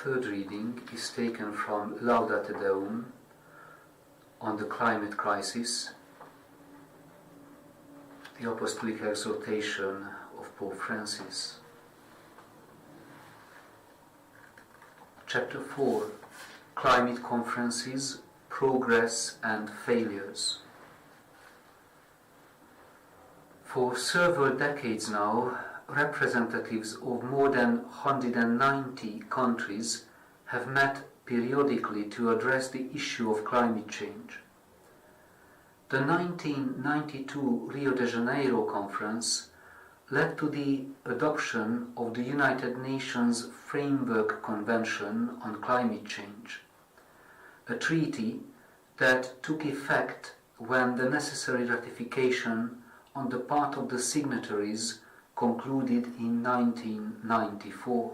third reading is taken from Laudate Deum on the climate crisis, the Apostolic Exhortation of Pope Francis. Chapter 4, Climate Conferences, Progress and Failures. For several decades now, representatives of more than 190 countries have met periodically to address the issue of climate change. The 1992 Rio de Janeiro conference led to the adoption of the United Nations Framework Convention on Climate Change, a treaty that took effect when the necessary ratification on the part of the signatories concluded in 1994.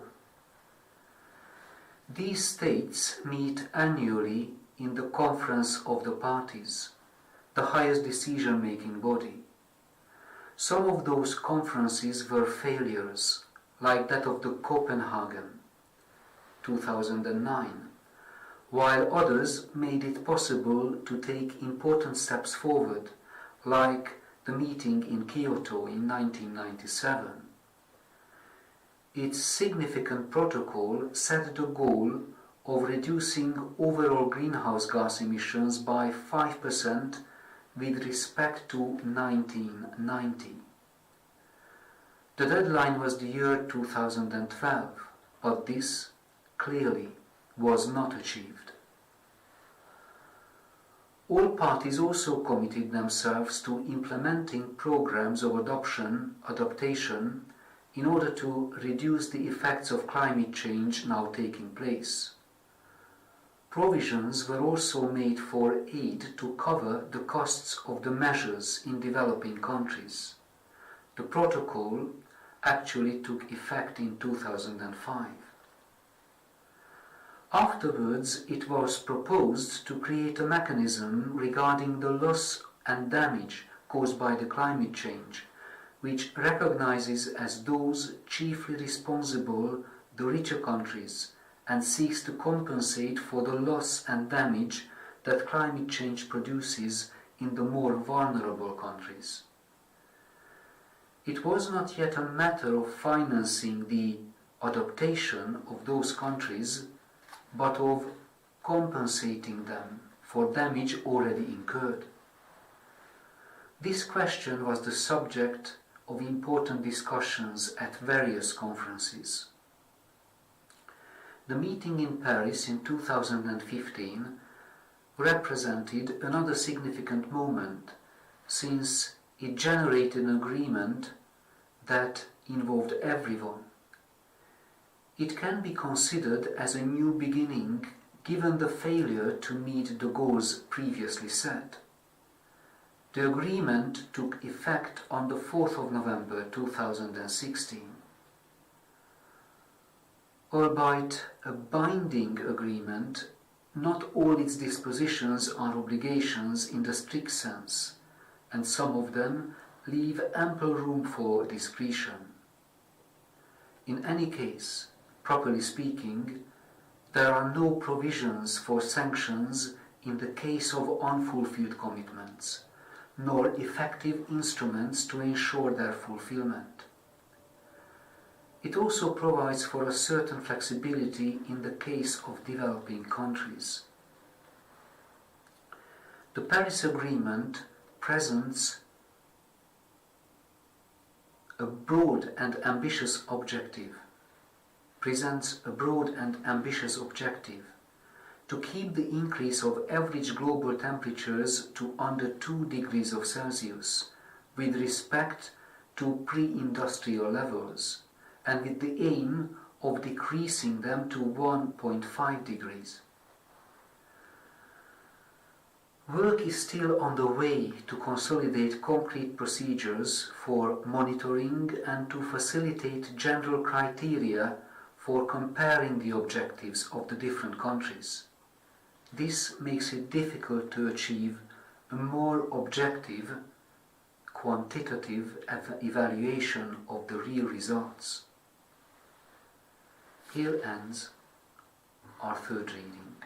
These states meet annually in the Conference of the Parties, the highest decision-making body. Some of those conferences were failures, like that of the Copenhagen, 2009, while others made it possible to take important steps forward, like the meeting in Kyoto in 1997. Its significant protocol set the goal of reducing overall greenhouse gas emissions by 5% with respect to 1990. The deadline was the year 2012, but this clearly was not achieved. All parties also committed themselves to implementing programs of adaptation in order to reduce the effects of climate change now taking place. Provisions were also made for aid to cover the costs of the measures in developing countries. The protocol actually took effect in 2005. Afterwards, it was proposed to create a mechanism regarding the loss and damage caused by the climate change, which recognizes as those chiefly responsible the richer countries and seeks to compensate for the loss and damage that climate change produces in the more vulnerable countries. It was not yet a matter of financing the adaptation of those countries, but of compensating them for damage already incurred. This question was the subject of important discussions at various conferences. The meeting in Paris in 2015 represented another significant moment, since it generated an agreement that involved everyone. It can be considered as a new beginning given the failure to meet the goals previously set. The agreement took effect on the 4th of November 2016. Albeit a binding agreement, not all its dispositions are obligations in the strict sense, and some of them leave ample room for discretion. In any case, properly speaking, there are no provisions for sanctions in the case of unfulfilled commitments, nor effective instruments to ensure their fulfillment. It also provides for a certain flexibility in the case of developing countries. The Paris Agreement presents a broad and ambitious objective to keep the increase of average global temperatures to under 2 degrees Celsius with respect to pre-industrial levels, and with the aim of decreasing them to 1.5 degrees. Work is still on the way to consolidate concrete procedures for monitoring and to facilitate general criteria for comparing the objectives of the different countries. This makes it difficult to achieve a more objective, quantitative evaluation of the real results. Here ends our third reading.